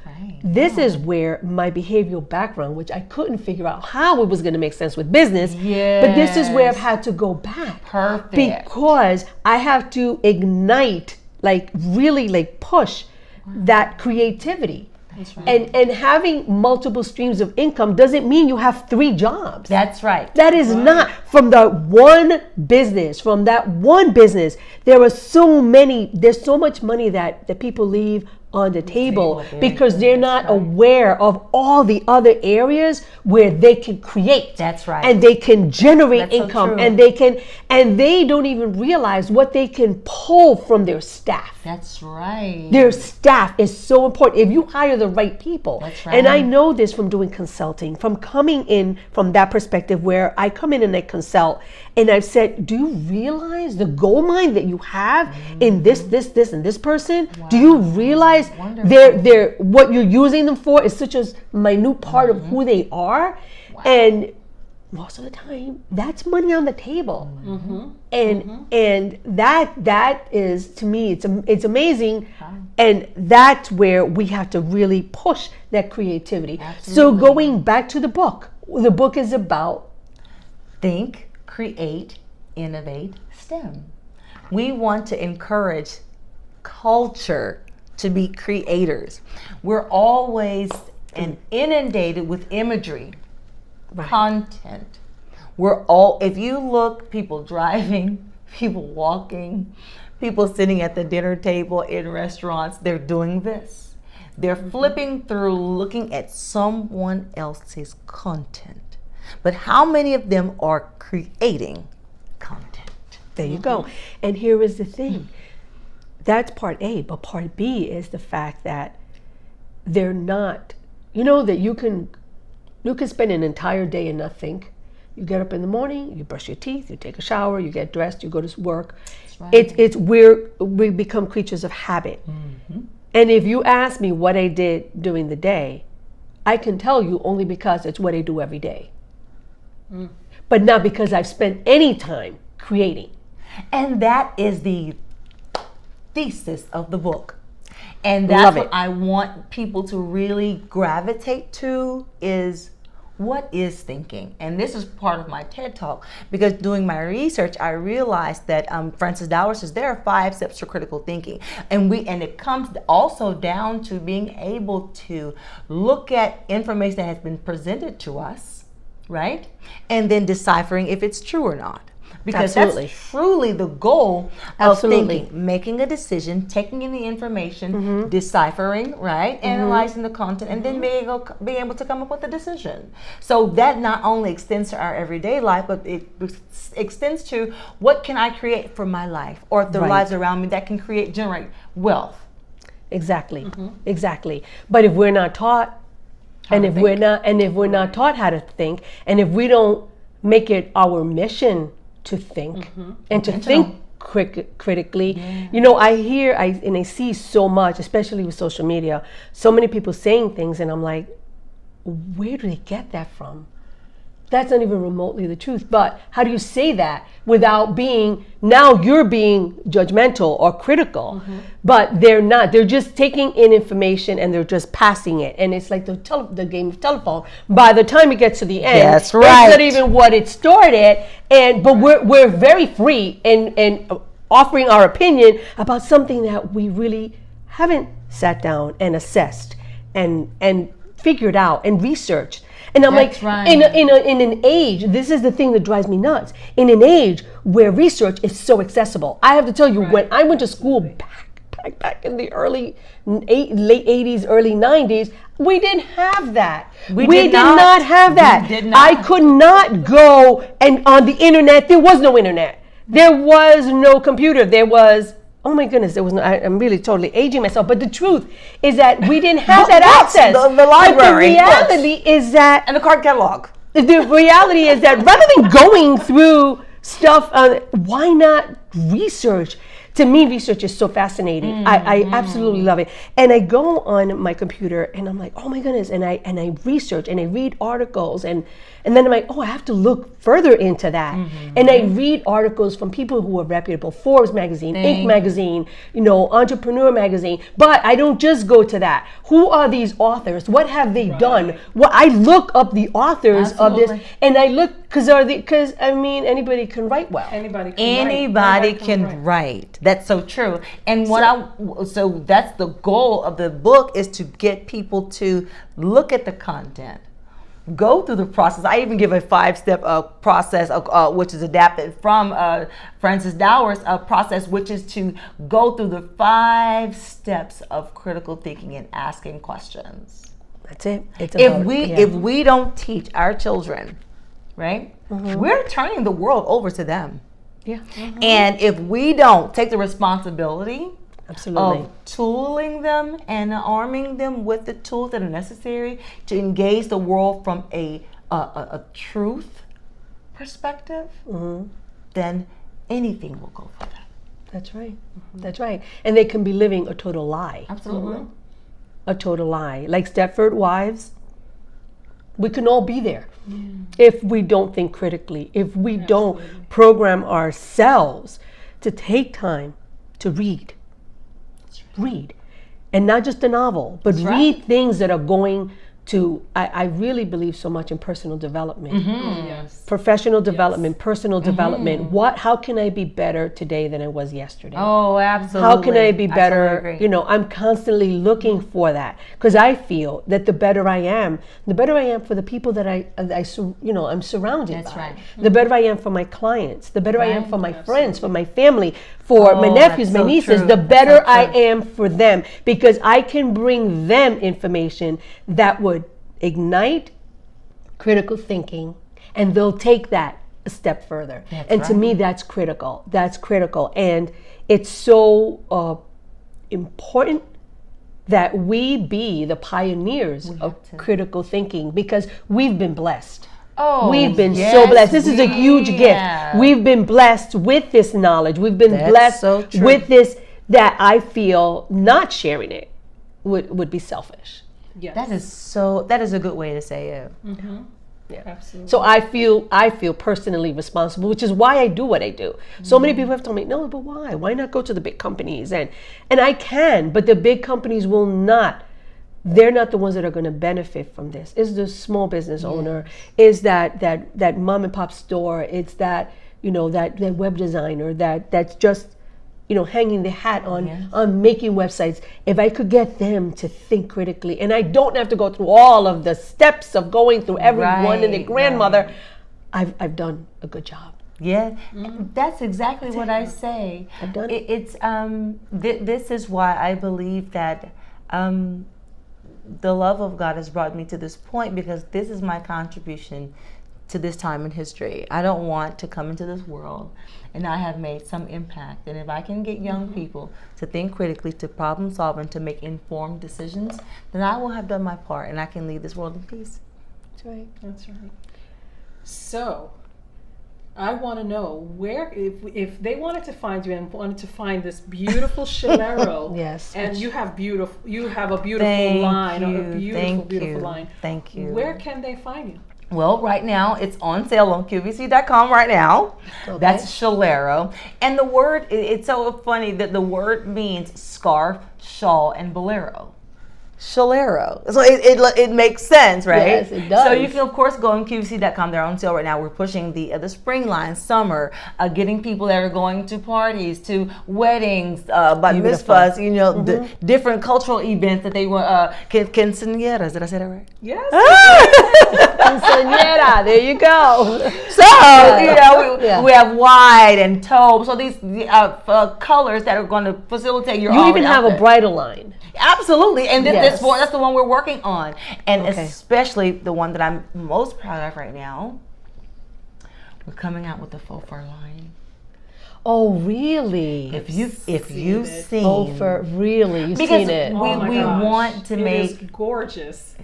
this is where my behavioral background, which I couldn't figure out how it was going to make sense with business, but this is where I've had to go back. Perfect. Because I have to ignite, really push that creativity. That's right. And having multiple streams of income doesn't mean you have 3 jobs. That's right. That is not from that one business. There's so much money that people leave on the table because they're not aware of all the other areas where they can create. That's right. And they can generate That's so income, true. and they don't even realize what they can pull from their staff. That's right. Their staff is so important. If you hire the right people, That's right. and I know this from doing consulting, from coming in from that perspective where I come in and I consult, and I've said, do you realize the gold mine that you have in this, and this person? Do you realize they're what you're using them for is such a minute part of who they are? And most of the time, that's money on the table. And that is, to me, it's amazing. And that's where we have to really push that creativity. So going back to the book is about Think, Create, Innovate, STEM. We want to encourage culture to be creators. We're always inundated with imagery, content. If you look, people driving, people walking, people sitting at the dinner table in restaurants, they're doing this. They're flipping through, looking at someone else's content. But how many of them are creating content? There you go. And here is the thing. That's part A, but part B is the fact that they're not you know that you can spend an entire day and not think. You get up in the morning, you brush your teeth, you take a shower, you get dressed, you go to work. Right. We become creatures of habit. And if you ask me what I did during the day, I can tell you only because it's what I do every day. But not because I've spent any time creating. And that is the thesis of the book. And that's Love what it. I want people to really gravitate to is what is thinking. And this is part of my TED Talk, because doing my research, I realized that Francis Dowell says there are 5 steps to critical thinking. And it comes also down to being able to look at information that has been presented to us, right? And then deciphering if it's true or not. Because Absolutely. that's truly the goal of Absolutely. thinking, making a decision, taking in the information, deciphering, right, analyzing the content, and then being able to come up with a decision. So that not only extends to our everyday life, but it extends to what can I create for my life or the Right. lives around me that can generate wealth. Exactly. Exactly. But if we're not taught, and if we're not taught how to think, and if we don't make it our mission to think and to think critically, you know, I see so much, especially with social media, so many people saying things, and I'm like, where do they get that from? That's not even remotely the truth. But how do you say that without now you're being judgmental or critical, but they're not. They're just taking in information and they're just passing it. And it's like the game of telephone. By the time it gets to the end, That's right. it's not even what it started. But we're very free in offering our opinion about something that we really haven't sat down and assessed and figured out and researched. And I'm That's like, right. in an age, this is the thing that drives me nuts. In an age where research is so accessible, I have to tell you, when I went to school back in the late 80s, early 90s, we didn't have that. We did not have that. We did not. I could not go and on the internet. There was no internet. There was no computer. There was. Oh my goodness, there was no, I'm really totally aging myself, but the truth is that we didn't have that Books, access. the library, But the reality is that And the card catalog. the reality is that rather than going through stuff, why not research? To me, research is so fascinating. I absolutely love it. And I go on my computer and I'm like, oh my goodness, and I research and I read articles and then I'm like, oh, I have to look further into that. And I read articles from people who are reputable, Forbes magazine, Inc. magazine, Entrepreneur magazine. But I don't just go to that. Who are these authors? What have they done? Well, I look up the authors of this, and I look because anybody can write well. Anybody Can write. That's so true. And so that's the goal of the book, is to get people to look at the content, go through the process. I even give a 5-step process, which is adapted from Francis Dowell's process, which is to go through the 5 steps of critical thinking and asking questions. That's it. If we don't teach our children, right, we're turning the world over to them. Yeah. And if we don't take the responsibility Absolutely. of tooling them and arming them with the tools that are necessary to engage the world from a truth perspective, then anything will go for them. That's right. That's right. And they can be living a total lie. Absolutely. A total lie. Like Stepford Wives, we can all be there if we don't think critically, if we don't program ourselves to take time to read. Read. And not just a novel, but read things that are going to, I really believe so much in personal development. Yes. Professional development, personal development. How can I be better today than I was yesterday? Oh, absolutely. How can I be better? Totally agree. I'm constantly looking for that, because I feel that the better I am for the people that I'm surrounded That's by. right. The better I am for my clients, the better I am for my friends, for my family, for my nephews, that's my so nieces, true. the That's better so I true. am for them, because I can bring them information that would ignite critical thinking, and they'll take that a step further. And to me, that's critical. That's critical. And it's so important that we be the pioneers of have to. critical thinking, because we've been blessed. Oh, We've been yes, so blessed. This is a huge we gift. have. We've been blessed with this knowledge. We've been That's blessed so true. with this, that I feel not sharing it would be selfish. Yes. That is a good way to say it. Yeah. Absolutely. So I feel personally responsible, which is why I do what I do. So many people have told me, no, but why? Why not go to the big companies? And I can, but the big companies will not. They're not the ones that are going to benefit from this. It's the small business owner. Is that mom and pop store. It's that, that web designer that's just, hanging the hat on making websites. If I could get them to think critically, and I don't have to go through all of the steps of going through everyone and their grandmother, I've done a good job. Yeah, that's exactly what I say. I've done it. It's this is why I believe that the love of God has brought me to this point, because this is my contribution to this time in history. I don't want to come into this world and I have made some impact. And if I can get young people to think critically, to problem solve, and to make informed decisions, then I will have done my part and I can leave this world in peace. That's right. That's right. So, I want to know where, if they wanted to find you and wanted to find this beautiful Schalero, Yes. and you have a beautiful Thank line, you. a beautiful, Thank beautiful you. line. Thank you. Where can they find you? Well, right now it's on sale on QVC.com right now. Okay. That's Schalero. And the word, it's so funny that the word means scarf, shawl, and bolero. Schalero. So it makes sense, right? Yes, it does. So you can, of course, go on QVC.com. They're on sale right now. We're pushing the spring line, summer, getting people that are going to parties, to weddings, bat mitzvahs, the different cultural events that they want. Quinceañeras, did I say that right? Yes. Quinceañera, there you go. So, we have wide and taupe. So these colors that are going to facilitate your You all-in even have a outfit. bridal line. Absolutely, and Yes. that's the one we're working on, and Okay. especially the one that I'm most proud of right now. We're coming out with the faux fur line. Oh, really? If you've it. seen, Oh, for really? You've because seen it? Oh my we gosh. want to It make. is gorgeous.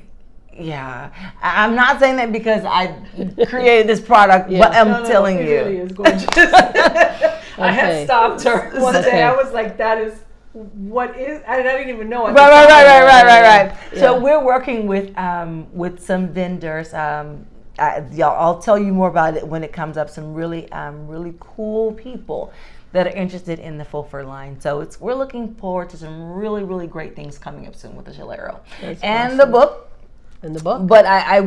Yeah, I'm not saying that because I created this product, but I'm No, telling it you. really is gorgeous. I Okay. had stopped her one Okay. day. I was like, "That is what is?" I didn't even know. Right. Yeah. So we're working with some vendors. I'll tell you more about it when it comes up. Some really cool people that are interested in the faux fur line. So we're looking forward to some really great things coming up soon with the Schalero and That's the book. In the book? But I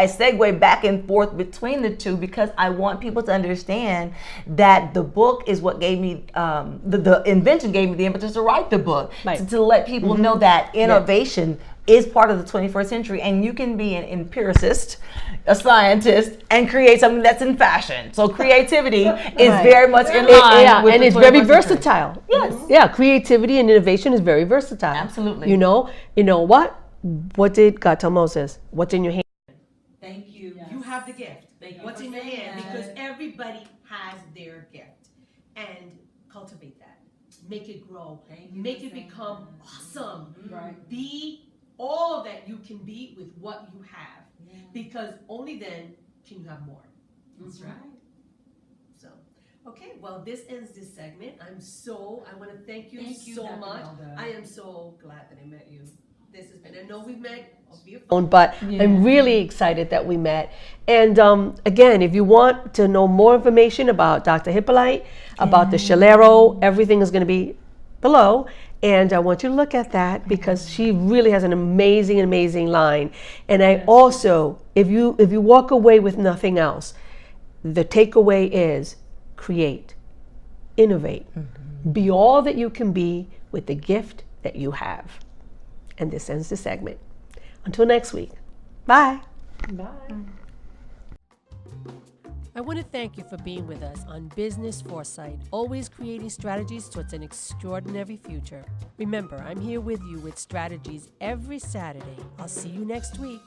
segue back and forth between the two because I want people to understand that the book is what gave me, the invention gave me the impetus to write the book. Right. To let people know that innovation is part of the 21st century, and you can be an empiricist, a scientist, and create something that's in fashion. So creativity is Right. very much in line with and the it's very 21st century. versatile. Yes. Yeah, creativity and innovation is very versatile. Absolutely. You know what? What did God tell Moses? What's in your hand? Thank you. You have the gift. What's in your hand? Because everybody has their gift. And cultivate that. Make it grow. Make it become awesome. Right. Be all that you can be with what you have. Because only then can you have more. That's right. So, okay, well, this ends this segment. I want to thank you so much. I am so glad that I met you. This has been, I know we've met before. But I'm really excited that we met. And again, if you want to know more information about Dr. Hypolite, about the Schalero, everything is going to be below. And I want you to look at that because she really has an amazing line. And I also, if you walk away with nothing else, the takeaway is create, innovate, be all that you can be with the gift that you have. And this ends the segment. Until next week. Bye. Bye. I want to thank you for being with us on Business Foresight, always creating strategies towards an extraordinary future. Remember, I'm here with you with strategies every Saturday. I'll see you next week.